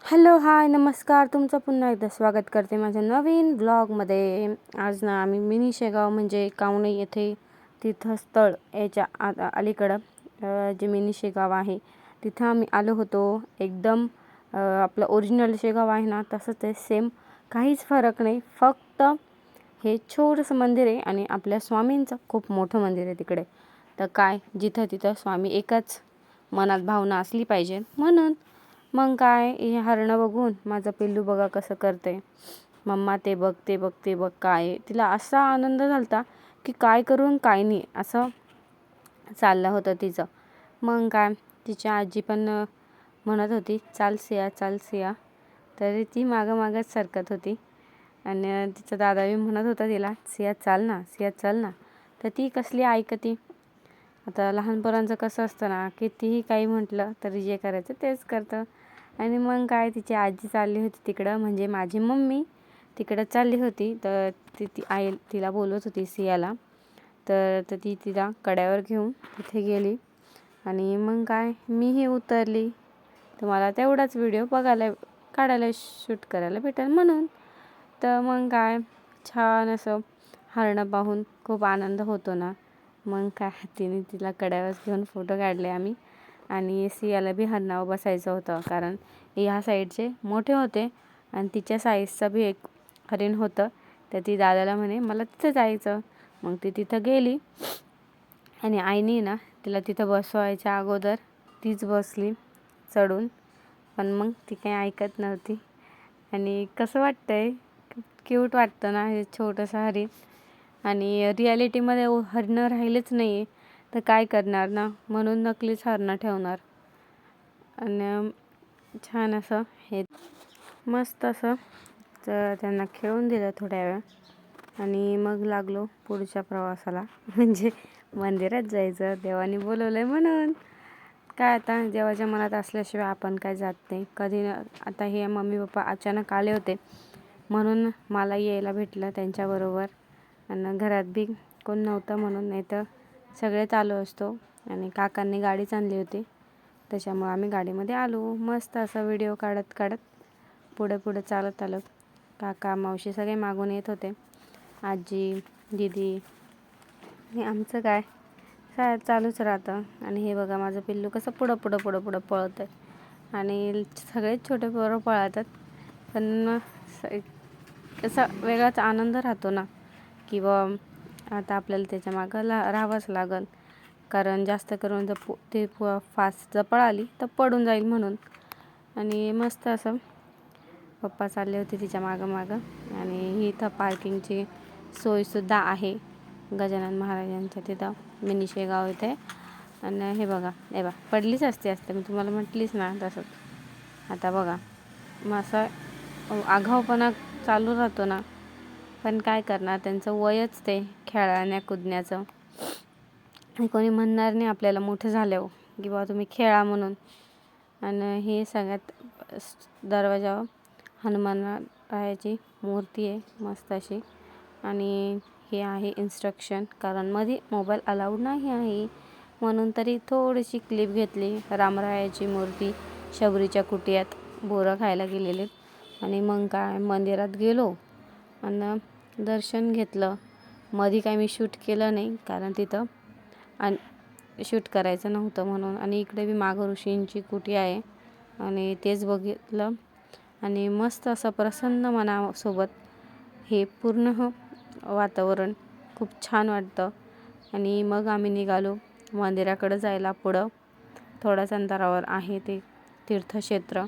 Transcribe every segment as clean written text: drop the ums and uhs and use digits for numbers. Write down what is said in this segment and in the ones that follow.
Hello, हाय, नमस्कार. तुमचं पुन्हा एकदा स्वागत करते माझ्या नवीन ब्लॉगमध्ये. आज ना आम्ही मिनी शेगाव म्हणजे कावणे येथे तीर्थस्थळ याच्या अलीकडं जे मिनी शेगाव आहे तिथं आम्ही आलो होतो. एकदम आपलं ओरिजिनल शेगाव आहे ना तसंच आहे, सेम, काहीच फरक नाही. फक्त हे छोटंसं मंदिर आहे आणि आपल्या स्वामींचं खूप मोठं मंदिर आहे तिकडे. तर काय, जिथं तिथं स्वामी एकच, मनात भावना असली पाहिजे म्हणून. मग काय, हे हरणं बघून माझं पिल्लू बघा कसं करते, मम्मा ते बघ ते बघ ते बघ. काय तिला असा आनंद झालता की काय करून काय नाही असं चाललं होतं तिचं. मग काय, तिची आजी पण म्हणत होती चाल सिया चाल सिया, तरी ती मागं मागंच सरकत होती. आणि तिचा दादा बी म्हणत होता तिला सिया चाल ना सिया चाल ना, तर ती कसली ऐकती. आता लहान पोरांचं कसं असतं ना, कितीही काही म्हटलं तरी जे करायचं तेच करतं. आणि मग काय, तिची आजी चालली होती तिकडं, म्हणजे माझी मम्मी तिकडं चालली होती. तर ती आई तिला बोलत होती सियाला. तर ती तिला कड्यावर घेऊन तिथे गेली. आणि मग काय, मीही उतरली. तुम्हाला तेवढाच व्हिडिओ काढायला शूट करायला भेटेल म्हणून. तर मग काय, छान असं हरणं पाहून खूप आनंद होतो ना. मग काय, तिला कड्यावर घेऊन फोटो काढले आम्ही. आणि सियाला बी हरणावर बसायचं होतं, कारण ह्या साईडचे मोठे होते आणि तिच्या साईजचं बी एक हरिण होतं. तर ती दादाला म्हणे मला तिथं जायचं. मग ती तिथं गेली आणि आईने ना तिला तिथं बसवायच्या अगोदर तीच बसली चढून. पण मग ती काही ऐकत नव्हती. आणि कसं वाटतंय, क्यूट वाटतं ना हे छोटंसं हरिण. आणि रिॲलिटीमध्ये हरणं राहिलेच नाही आहे, तर काय करणार ना, म्हणून नकलीच हरणं ठेवणार. आणि छान असं हे मस्त असं तर त्यांना खेळून दिलं थोड्या वेळ. आणि मग लागलो पुढच्या प्रवासाला, म्हणजे मंदिरात जायचं, देवाने बोलवलं आहे म्हणून. काय आता, देवाच्या मनात असल्याशिवाय आपण काय जात नाही कधी. आता हे मम्मी पप्पा अचानक आले होते म्हणून मला यायला भेटलं त्यांच्याबरोबर. आणि घरात बी कोण नव्हतं म्हणून, नाही तर सगळेच आलो असतो. आणि काकांनी गाडीच आणली होती, त्याच्यामुळे आम्ही गाडीमध्ये आलो. मस्त असा व्हिडिओ काढत काढत पुढे पुढे चालत आलो. काका मावशी सगळे मागून येत होते, आजी दीदी. हे आमचं काय चालूच राहतं. आणि हे बघा माझं पिल्लू कसं पुढं पुढं पुढं पुढं पळत आहे. आणि सगळेच छोटे पोरं पळतात. पण असा वेगळाच आनंद राहतो ना, किंवा आता आपल्याला त्याच्या मागं राहावंच लागेल, कारण जास्त करून जर ते फास्ट जर पळाली तर पडून जाईल म्हणून. आणि मस्त असं पप्पा चालले होते तिच्या मागं. आणि ही इथं पार्किंगची सोयसुद्धा आहे गजानन महाराजांच्या तिथं मिनी शेगाव इथे. आणि हे बघा पडलीच असते मी तुम्हाला म्हटलीच ना तसंच. आता बघा मग असं आगाऊपणा चालू राहतो ना, पण काय करणार, त्यांचं वयच ते खेळण्या कुदण्याचं. कोणी म्हणणार नाही आपल्याला मोठं झाल्यावर की बाबा तुम्ही खेळा म्हणून. आणि हे सगळ्यात दरवाजावर हनुमानरायाची मूर्ती आहे मस्त अशी. आणि हे आहे इन्स्ट्रक्शन, कारण मध्ये मोबाईल अलाउड नाही आहे म्हणून तरी थोडीशी क्लिप घेतली. रामरायाची मूर्ती शबरीच्या कुटियात बोरं खायला गेलेले. आणि मग काय, मंदिरात गेलो आणि दर्शन घेतलं. मध्ये काय मी शूट केलं नाही, कारण तिथं शूट करायचं नव्हतं म्हणून. आणि इकडे बी मागं ऋषींची कुटी आहे आणि तेच बघितलं. आणि मस्त असं प्रसन्न मनासोबत हे पूर्ण वातावरण खूप छान वाटतं. आणि मग आम्ही निघालो मंदिराकडं जायला. पुढं थोड्याच अंतरावर आहे ते तीर्थक्षेत्र,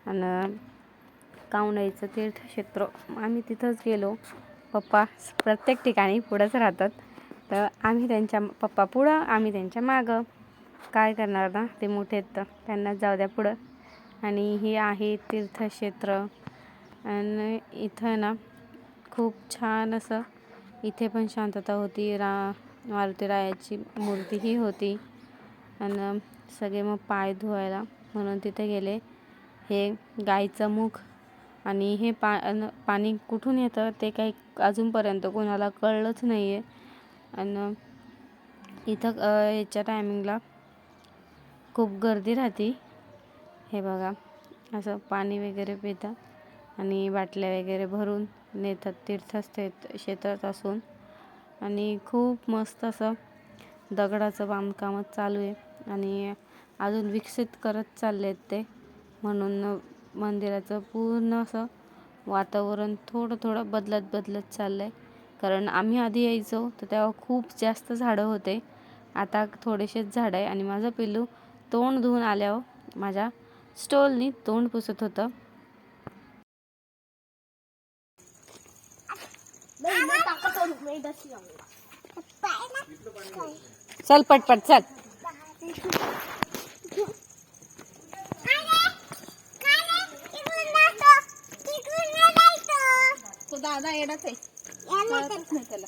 आणि कावणाईचं तीर्थक्षेत्र. आम्ही तिथंच गेलो. पप्पा प्रत्येक ठिकाणी पुढंच राहतात, तर आम्ही त्यांच्या पप्पा पुढं, आम्ही त्यांच्या मागं. काय करणार ना, ते मोठे आहेत तर त्यांनाच जाऊ द्या पुढं. आणि हे आहे तीर्थक्षेत्र. आणि इथं ना खूप छान असं, इथे पण शांतता होती. मारुतीरायाची मूर्तीही होती. आणि सगळे मग पाय धुवायला म्हणून तिथे गेले. हे गाईचं मुख. आणि हे पाणी कुठून येतं ते काही अजूनपर्यंत कोणाला कळलंच नाही आहे. आणि इथं याच्या टायमिंगला खूप गर्दी राहते. हे बघा असं पाणी वगैरे पितात आणि बाटल्या वगैरे भरून नेतात तीर्थक्षेत्रात असून. आणि खूप मस्त असं दगडाचं बांधकामच चालू आहे आणि अजून विकसित करत चालले आहेत ते, म्हणून मंदिराचं पूर्ण असं वातावरण थोडं बदलत चाललं आहे. कारण आम्ही आधी यायचो तर तेव्हा खूप जास्त झाडं होते, आता थोडेसेच झाडं आहे. आणि माझं पिल्लू तोंड धुवून आल्यावर माझ्या स्टॉलनी तोंड पुसत होतं. चल पटपट चल. तो दादा येणारच आहे, कळतच नाही त्याला,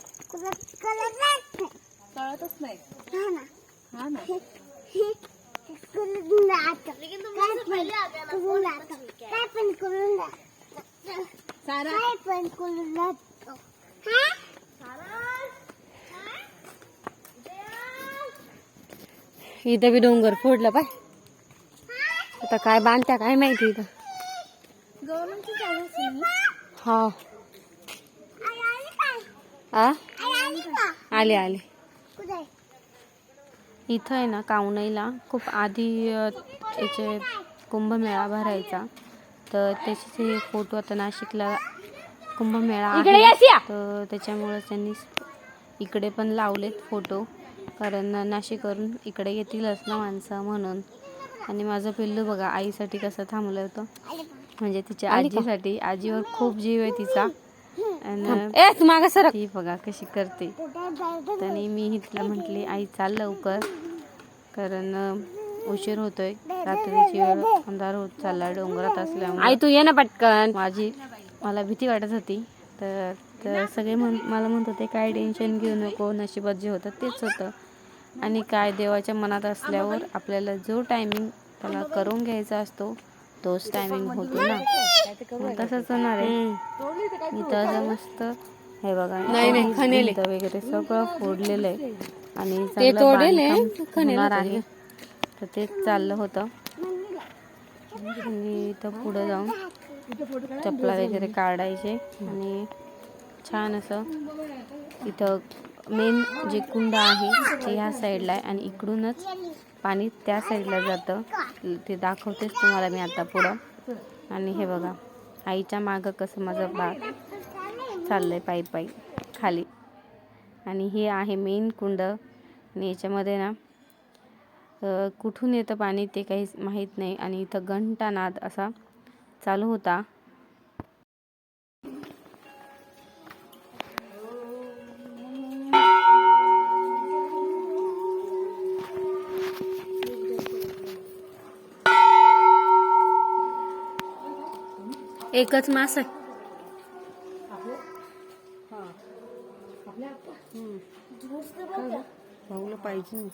कळतच नाही. हा ना इथं बी डोंगर फोडलं पाय. आता काय बांधत्या काय माहिती इथं. गव्हर्नमेंटची जागा असेल ना? हा आ आले इथं आहे ना कावनईला खूप आधी याचे कुंभमेळा भरायचा, तर त्याचे फोटो आता नाशिकला कुंभमेळा आहे तर त्याच्यामुळे त्यांनी इकडे पण लावलेत फोटो, कारण नाशिकवरून इकडे येतीलच ना माणसं म्हणून. आणि माझं पिल्लू बघा आईसाठी कसं थांबलं होतं, म्हणजे तिच्या आजीसाठी. आजीवर खूप जीव आहे तिचा. आणि ती बघा कशी करते. आणि मी तिला म्हटली आई चाल लवकर, कारण उशीर होतोय, रात्रीची वेळ, अंधार होत चालला डोंगरात असल्यामुळे. आई तू ये ना पटकन. मला भीती वाटत होती. तर सगळे मला म्हणत होते काय टेन्शन घेऊ नको, नशिबात जे होतं तेच होतं. आणि काय देवाच्या मनात असल्यावर आपल्याला जो टायमिंग त्याला करून घ्यायचा असतो तोच टायमिंग होतो ना, तसंच होणार आहे. इथं असं मस्त हे बघा भिंत वगैरे सगळं फोडलेलं आहे आणि चांगलं बांधकाम होणार आहे, तर तेच चाललं होतं. आणि इथं पुढं जाऊन चपला वगैरे काढायचे आणि छान असं इथं मेन जे कुंड आहे ते ह्या साईडला आहे आणि इकडूनच पाणी त्या साईडला जातं, ते दाखवतेच तुम्हाला मी आता पुढं. आणि हे बघा आईच्या मागं कसं माझं बाळ चाललंय पायी खाली. आणि हे आहे मेन कुंड. आणि याच्यामध्ये ना कुठून येतं पाणी ते काही माहीत नाही. आणि इथं घंटानाद असा चालू होता. एकच मास आहे. भाऊला पाहिजे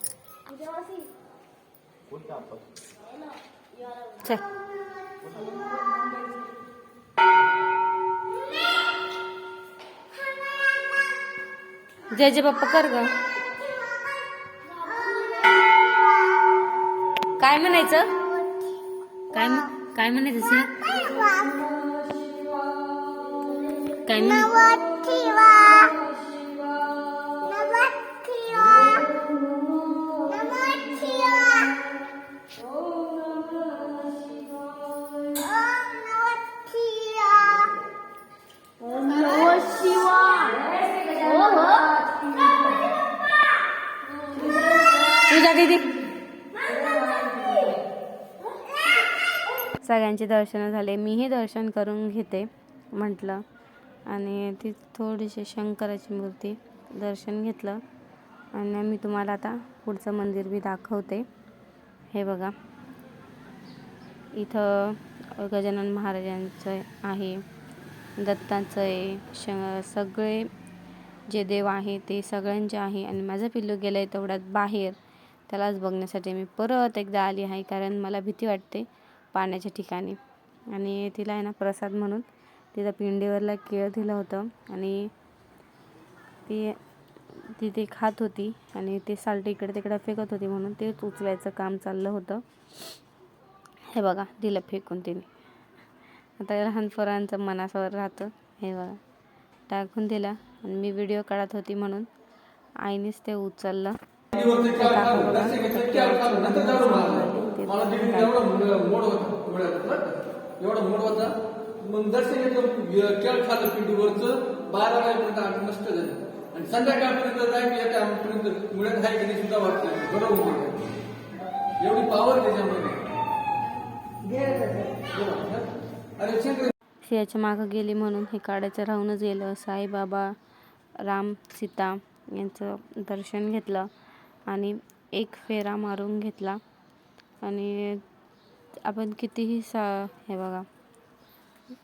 चल. जय जय बाप्पा कर ग. काय म्हणायचं, काय म्हणायचं काय तुझ्या दीदी. सगळ्यांचे दर्शन झाले, मीही दर्शन करून घेते म्हटलं. आणि ती थोडीशी शंकराची मूर्ती दर्शन घेतलं. आणि मी तुम्हाला आता पुढचं मंदिर बी दाखवते. हे बघा इथं गजानन महाराजांचं आहे, दत्तांचं आहे, सगळे जे देव आहे ते सगळ्यांचे आहे. आणि माझं पिल्लू गेलं आहे तेवढ्यात बाहेर, त्यालाच बघण्यासाठी मी परत एकदा आली आहे, कारण मला भीती वाटते पाण्याच्या ठिकाणी. आणि तिला आहे ना प्रसाद म्हणून तिथं पिंडीवरला केळ दिलं होतं आणि ती ते खात होती आणि ते साल्ट इकडे तिकडे फेकत होती, म्हणून तेच उचलायचं काम चाललं होतं. हे बघा दिलं फेकून तिने. आता लहान पोरांचं मनासवर राहतं. हे बघा टाकून दिला आणि मी व्हिडिओ काढत होती म्हणून आईनेच ते उचललं. एवढा मूड होता मग दर्शन येतं केळ खाल्लं पिंडीवरचं 12 वाजेपर्यंत नष्ट झालं आणि संध्याकाळपर्यंत जायपर्यंत मुळात आहे की नाही सुद्धा वाटतं बरोबर एवढी पावर त्याच्यामध्ये. अरे शंकर सिंहाच्या मागं गेली म्हणून हे काढायचं राहूनच गेलं. साईबाबा राम सीता यांचं दर्शन घेतलं आणि एक फेरा मारून घेतला. आणि आपण कितीही हे बघा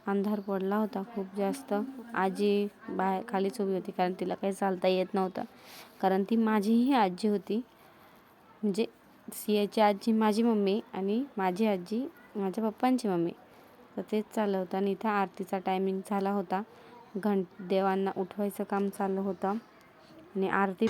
अंधार पडला होता खूप जास्त. आजी बाहेर खालीच उभी होती कारण तिला काही चालता येत नव्हतं. कारण ती माझीही आजी होती, म्हणजे सियाची आजी माझी मम्मी आणि माझी आजी माझ्या पप्पांची मम्मी. तर तेच चाललं होतं आणि इथं आरतीचा टायमिंग झाला होता. देवांना उठवायचं काम चाललं होतं आणि आरती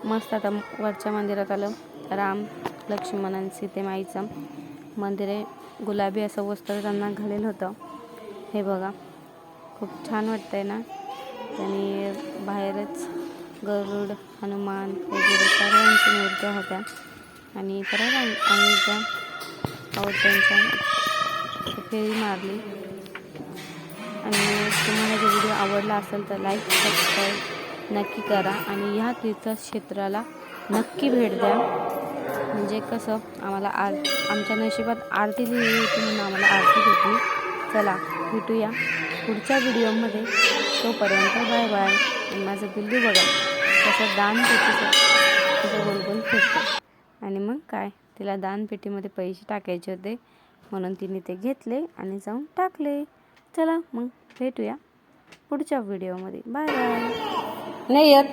मस्त. आता वरच्या मंदिरात आलं. राम लक्ष्मण आणि सीतेमाईचं मंदिर आहे. गुलाबी असं वस्त्र त्यांना घालेलं होतं. हे बघा खूप छान वाटतंय ना. त्यांनी बाहेरच गरुड हनुमान वगैरे सर्वांच्या मूर्त्या होत्या आणि परत आम्ही त्या त्यांच्या फेरी मारली. आणि तुम्हाला जर व्हिडिओ आवडला असेल तर लाईक सबस्क्राईब नक्की करा आणि ह्या तीर्थक्षेत्राला नक्की भेट द्या. म्हणजे कसं आम्हाला आमच्या नशिबात आरती लिहिली होती म्हणून आम्हाला आरती भेटली. चला भेटूया पुढच्या व्हिडिओमध्ये. तोपर्यंत बाय बाय. माझं बिल्लू बघा तसं दानपेटीचं तसं गोलगोल फिरतं. आणि मग काय तिला दानपेटीमध्ये पैसे टाकायचे होते म्हणून तिने ते घेतले आणि जाऊन टाकले. चला मग भेटूया पुढच्या व्हिडिओमध्ये. Bye bye. नाही येत.